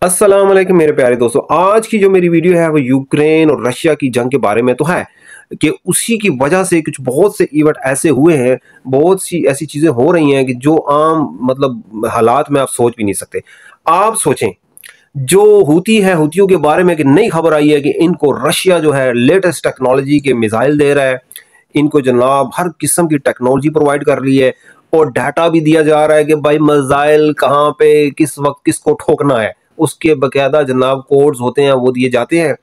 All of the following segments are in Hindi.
अस्सलाम वालेकुम मेरे प्यारे दोस्तों। आज की जो मेरी वीडियो है वो यूक्रेन और रशिया की जंग के बारे में तो है कि उसी की वजह से कुछ बहुत से इवेंट ऐसे हुए हैं, बहुत सी ऐसी चीजें हो रही हैं कि जो आम मतलब हालात में आप सोच भी नहीं सकते। आप सोचें, जो हूती है, हूतियों के बारे में एक नई खबर आई है कि इनको रशिया जो है लेटेस्ट टेक्नोलॉजी के मिसाइल दे रहा है। इनको जनाब हर किस्म की टेक्नोलॉजी प्रोवाइड कर रही है और डाटा भी दिया जा रहा है कि भाई मिसाइल कहाँ पे किस वक्त किसको ठोकना है। उसके बकायदा जनाब कोड्स होते हैं, वो दिए जाते हैं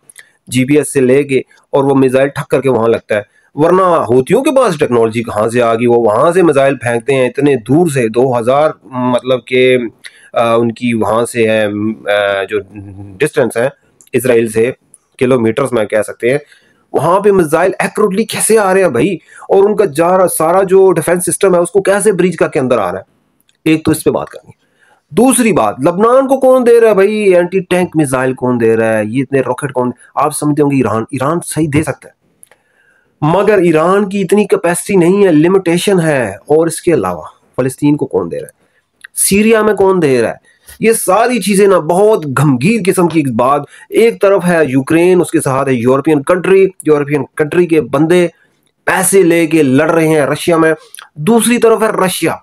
जीपीएस से लेके, और वो मिसाइल ठक करके वहां लगता है। वरना हूतियों के पास टेक्नोलॉजी कहाँ से आ गई? वो वहां से मिसाइल फेंकते हैं इतने दूर से, 2000 मतलब के उनकी वहां से है जो डिस्टेंस है इसराइल से, किलोमीटर्स में कह सकते हैं। वहां पे मिसाइल एक्यूरेटली कैसे आ रहे हैं भाई? और उनका सारा जो डिफेंस सिस्टम है उसको कैसे ब्रीच करके अंदर आ रहा है? एक तो इस पे बात करनी। दूसरी बात, लबनान को कौन दे रहा है भाई? एंटी टैंक मिसाइल कौन दे रहा है? ये इतने रॉकेट कौन? आप समझते होंगे ईरान। ईरान सही दे सकता है, मगर ईरान की इतनी कैपेसिटी नहीं है, लिमिटेशन है। और इसके अलावा फलस्तीन को कौन दे रहा है? सीरिया में कौन दे रहा है? ये सारी चीजें ना बहुत गंभीर किस्म की बात। एक तरफ है यूक्रेन, उसके साथ है यूरोपियन कंट्री के बंदे पैसे लेके लड़ रहे हैं रशिया में। दूसरी तरफ है रशिया।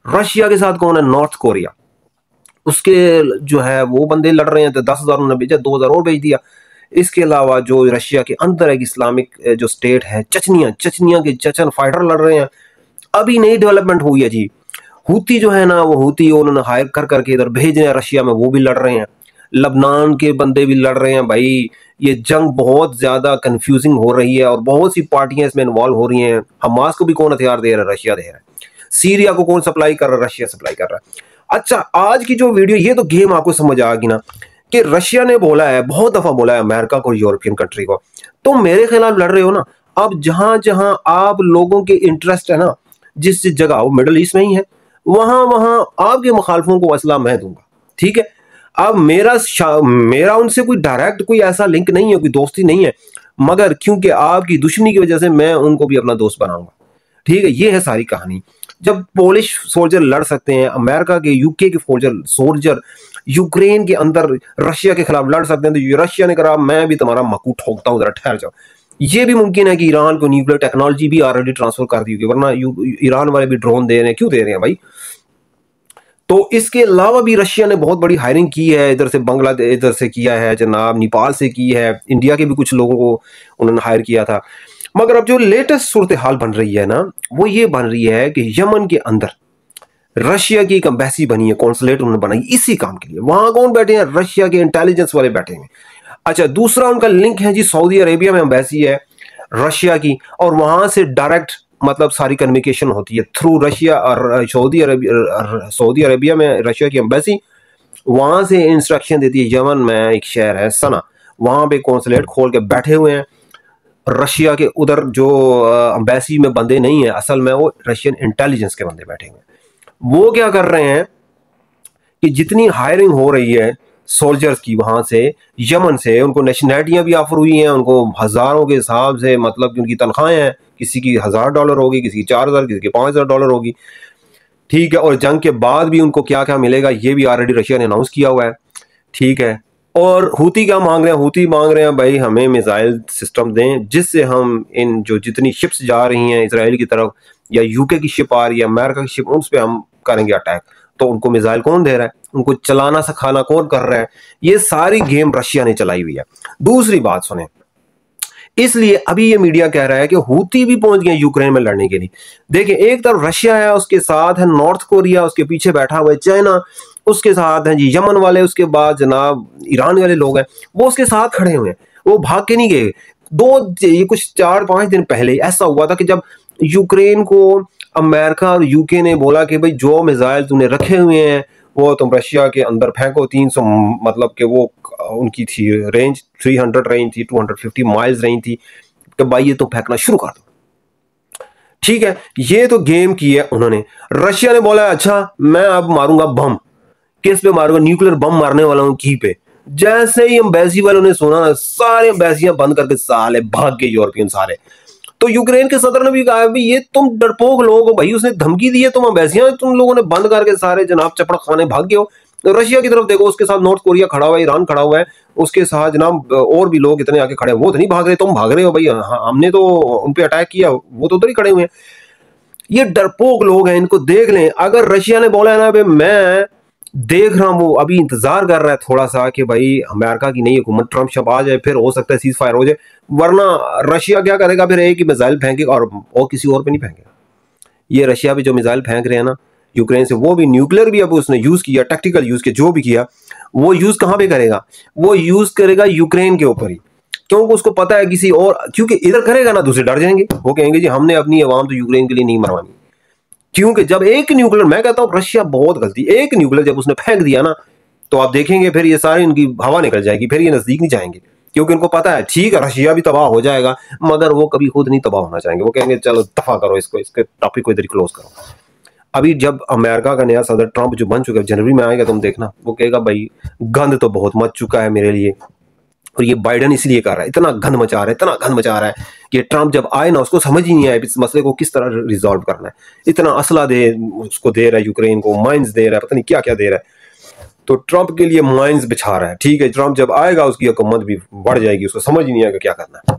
रशिया के साथ कौन है? North Korea. उसके जो है वो बंदे लड़ रहे हैं, तो 10,000 उन्होंने भेजा, 2,000 और भेज दिया। इसके अलावा जो रशिया के अंदर एक इस्लामिक जो स्टेट है चचनिया के चचन फाइटर लड़ रहे हैं। अभी नई डेवलपमेंट हुई है जी। हूती जो है ना, वो हूती उन्होंने हायर कर करके इधर भेज रहे हैं रशिया में, वो भी लड़ रहे हैं। लबनान के बंदे भी लड़ रहे हैं भाई। ये जंग बहुत ज्यादा कंफ्यूजिंग हो रही है और बहुत सी पार्टियां इसमें इन्वॉल्व हो रही हैं। हमास को भी कौन हथियार दे रहा है? रशिया दे रहा है। सीरिया को कौन सप्लाई कर रहा है? रशिया सप्लाई कर रहा है। अच्छा, आज की जो वीडियो, ये तो गेम आपको समझ आ गई ना कि रशिया ने बोला है, बहुत दफा बोला है अमेरिका को, यूरोपियन कंट्री को, तुम मेरे खिलाफ लड़ रहे हो ना। अब जहां जहां आप लोगों के इंटरेस्ट है ना, जिस जिस जगह, वो मिडल ईस्ट में ही है, वहां वहां आपके मुखालफों को असला मैं दूंगा। ठीक है। अब मेरा उनसे कोई डायरेक्ट कोई ऐसा लिंक नहीं है, कोई दोस्ती नहीं है, मगर क्योंकि आपकी दुश्मनी की वजह से मैं उनको भी अपना दोस्त बनाऊंगा। ठीक है, ये है सारी कहानी। जब पोलिश सोल्जर लड़ सकते हैं, अमेरिका के, यूके के सोल्जर यूक्रेन के अंदर रशिया के खिलाफ लड़ सकते हैं, तो रशिया ने कहा मैं भी तुम्हारा मकू ठोकता हूं, जरा ठहर जाओ। ये भी मुमकिन है कि ईरान को न्यूक्लियर टेक्नोलॉजी भी ऑलरेडी ट्रांसफर कर दी होगी, वरना ईरान वाले भी ड्रोन दे रहे हैं। क्यों दे रहे हैं भाई? तो इसके अलावा भी रशिया ने बहुत बड़ी हायरिंग की है, इधर से बांग्लादेश, इधर से किया है जनाब, नेपाल से की है, इंडिया के भी कुछ लोगों को उन्होंने हायर किया था। मगर अब जो लेटेस्ट सूरत हाल बन रही है ना, वो ये बन रही है कि यमन के अंदर रशिया की एक एम्बेसी बनी है, कॉन्सुलेट उन्होंने बनाई इसी काम के लिए। वहां कौन बैठे हैं? रशिया के इंटेलिजेंस वाले बैठे हैं। अच्छा, दूसरा उनका लिंक है जी, सऊदी अरेबिया में एम्बेसी है रशिया की, और वहां से डायरेक्ट मतलब सारी कम्युनिकेशन होती है थ्रू रशिया और सऊदी अरेबिया में रशिया की एम्बेसी वहां से इंस्ट्रक्शन देती है। यमन में एक शहर है सना, वहां पे कॉन्सुलेट खोल के बैठे हुए हैं रशिया के। उधर जो एम्बेसी में बंदे नहीं है, असल में वो रशियन इंटेलिजेंस के बंदे बैठे हुए हैं। वो क्या कर रहे हैं कि जितनी हायरिंग हो रही है सोल्जर्स की वहां से, यमन से, उनको नेशनैलिटियां भी ऑफर हुई हैं, उनको हजारों के हिसाब से, मतलब कि उनकी तनख्वाहें हैं, किसी की $1,000 होगी, किसी की 4,000, किसी की $5,000 होगी। ठीक है। और जंग के बाद भी उनको क्या क्या मिलेगा ये भी ऑलरेडी रशिया ने अनाउंस किया हुआ है। ठीक है। और हूती क्या मांग रहे हैं? हूती मांग रहे हैं भाई हमें मिसाइल सिस्टम दें जिससे हम इन जो जितनी शिप्स जा रही हैं इसराइल की तरफ, या यूके की शिप आ रही है, अमेरिका की शिप, उस पर हम करेंगे अटैक। तो उनको मिसाइल कौन दे रहा है? उनको चलाना सिखाना कौन कर रहा है? ये सारी गेम रशिया ने चलाई हुई है। दूसरी बात सुने, इसलिए अभी ये मीडिया कह रहा है कि हूती भी पहुंच गए यूक्रेन में लड़ने के लिए। देखिए, एक तरफ रशिया है, उसके साथ है नॉर्थ कोरिया, उसके पीछे बैठा हुआ है चाइना, उसके साथ है जी यमन वाले, उसके बाद जनाब ईरान वाले लोग हैं, वो उसके साथ खड़े हुए हैं, वो भाग के नहीं गए। ये कुछ 4-5 दिन पहले ऐसा हुआ था कि जब यूक्रेन को अमेरिका और यूके ने बोला कि भाई जो मिसाइल तूने रखे हुए हैं वो तुम रशिया के अंदर फेंको, 300 मतलब कि वो उनकी थी रेंज, 300 रेंज थी, 250 माइल्स रेंज थी, कि भाई ये तो फेंकना शुरू कर दो। ठीक है, ये तो गेम की है उन्होंने। रशिया ने बोला अच्छा मैं अब मारूंगा बम। किस पे मारूंगा? न्यूक्लियर बम मारने वाला हूं की पे। जैसे ही एम्बेसी वालों ने सुना ना, सारे एम्बेसियां बंद करके साले भाग गए यूरोपियन सारे। तो यूक्रेन के सदर ने भी कहा भी ये तुम डरपोक लोग हो भाई, उसने धमकी दी है, तुम एम्बेसियां तुम लोगों ने बंद करके सारे जनाब चपड़ खाने भाग गए हो। तो रशिया की तरफ देखो, उसके साथ नॉर्थ कोरिया खड़ा हुआ है, ईरान खड़ा हुआ है, उसके साथ जनाब और भी लोग इतने आके खड़े हैं। वो तो नहीं भाग रहे, तुम भाग रहे हो भाई, हमने तो उन पे अटैक किया, वो तो उधर ही खड़े हुए हैं। ये डरपोक लोग हैं, इनको देख लें। अगर रशिया ने बोला है ना भाई मैं देख रहा हूं, वो अभी इंतजार कर रहा है थोड़ा सा कि भाई अमेरिका की नई हुकूमत ट्रंप शब आ जाए, फिर हो सकता है सीज फायर हो जाए, वरना रशिया क्या करेगा, फिर एक ही मिसाइल फेंकेगा और किसी और पे नहीं फेंकेगा। ये रशिया भी जो मिसाइल फेंक रहे हैं ना यूक्रेन से, वो भी न्यूक्लियर भी अब उसने यूज किया, टैक्टिकल यूज किया, जो भी किया वो यूज कहां पे करेगा, वो यूज करेगा यूक्रेन के ऊपर ही, क्योंकि उसको पता है किसी और, क्योंकि इधर करेगा ना दूसरे डर जाएंगे, वो कहेंगे जी हमने अपनी आवाम तो यूक्रेन के लिए नहीं मरवानी। क्योंकि जब एक न्यूक्लियर, मैं कहता हूं रशिया बहुत गलती, एक न्यूक्लियर जब उसने फेंक दिया ना, तो आप देखेंगे फिर ये सारी उनकी हवा निकल जाएगी, फिर ये नजदीक नहीं जाएंगे, क्योंकि उनको पता है ठीक है रशिया भी तबाह हो जाएगा, मगर वो कभी खुद नहीं तबाह होना चाहेंगे। वो कहेंगे चलो दफा करो इसको, इसके टॉपिक को इधर ही क्लोज करो। अभी जब अमेरिका का नया सदर ट्रंप जो बन चुका है, जनवरी में आएगा, तुम देखना वो कहेगा भाई गंद तो बहुत मच चुका है मेरे लिए, और ये बाइडन इसलिए कर रहा है, इतना गंद मचा रहा है, इतना गंद मचा रहा है कि ट्रंप जब आए ना उसको समझ ही नहीं आया इस मसले को किस तरह रिजॉल्व करना है। इतना असला उसको दे रहा है, यूक्रेन को माइंस दे रहा है, पता नहीं क्या क्या दे रहा है, तो ट्रंप के लिए माइंस बिछा रहा है। ठीक है, ट्रंप जब आएगा उसकी हुकूमत भी बढ़ जाएगी, उसको समझ ही नहीं आएगा क्या करना है।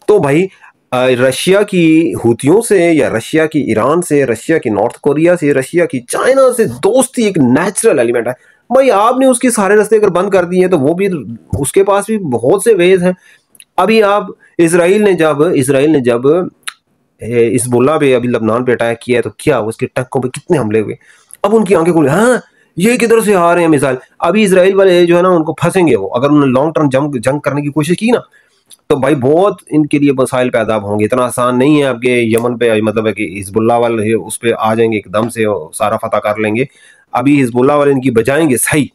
तो भाई रशिया की हुतियों से, या रशिया की ईरान से, रशिया की नॉर्थ कोरिया से, रशिया की चाइना से दोस्ती एक नेचुरल एलिमेंट है। भाई आपने उसके सारे रास्ते अगर बंद कर दिए तो वो भी, उसके पास भी बहुत से वेज हैं। अभी आप इसराइल ने जब हिजबुल्लाह पे, अभी लबनान पे अटैक किया है, तो क्या उसके टक्कों पे कितने हमले हुए। अब उनकी आंखें खुली, हाँ ये किधर से आ रहे हैं मिसाइल। अभी इसराइल वाले जो है ना उनको फंसेंगे वो, अगर उन्होंने लॉन्ग टर्म जंग करने की कोशिश की ना, तो भाई बहुत इनके लिए मसाइल पैदा होंगे। इतना आसान नहीं है आपके यमन पे, मतलब है कि हिजबुल्लाह वाले उस पर आ जाएंगे एकदम से और सारा फतह कर लेंगे। अभी हिजबुल्लाह वाले इनकी बजाएंगे सही,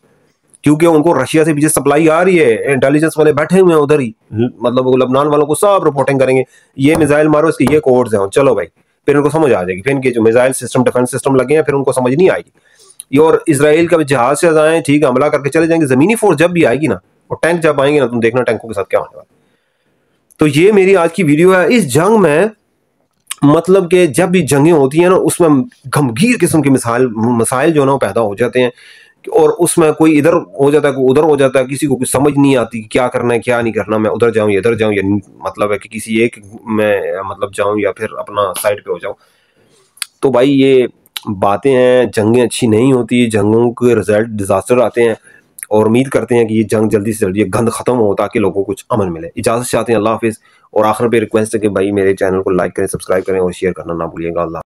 क्योंकि उनको रशिया से पीछे सप्लाई आ रही है, इंटेलिजेंस वाले बैठे हुए हैं उधर ही, मतलब लबनान वालों को सब रिपोर्टिंग करेंगे, ये मिसाइल मारो, इसके ये कोड्स हैं, चलो भाई, फिर उनको समझ आ जाएगी। फिर इनके जो मिसाइल सिस्टम, डिफेंस सिस्टम लगे हैं, फिर उनको समझ नहीं आएगी। ये और इसराइल का जहाज से आए, ठीक है, हमला करके चले जाएंगे। जमीनी फोर्स जब भी आएगी ना, और टैंक जब आएंगे ना, तुम देखना टैंकों के साथ क्या होने वाला। तो ये मेरी आज की वीडियो है। इस जंग में मतलब कि जब भी जंगें होती हैं ना, उसमें गंभीर किस्म के मसाइल जो ना वो पैदा हो जाते हैं, और उसमें कोई इधर हो जाता है, कोई उधर हो जाता है, किसी को कुछ समझ नहीं आती क्या करना है क्या नहीं करना, मैं उधर जाऊं या इधर जाऊं, या मतलब है कि किसी एक में मतलब जाऊं या फिर अपना साइड पे हो जाऊं। तो भाई ये बातें हैं, जंगें अच्छी नहीं होती, जंगों के रिजल्ट डिजास्टर आते हैं, और उम्मीद करते हैं कि ये जंग जल्दी से जल्दी गंद खत्म हो ताकि लोगों को कुछ अमन मिले। इजाजत चाहते हैं, अल्लाह हाफिज़। और आखिर पे रिक्वेस्ट है कि भाई मेरे चैनल को लाइक करें, सब्सक्राइब करें और शेयर करना ना भूलिएगा। अल्लाह।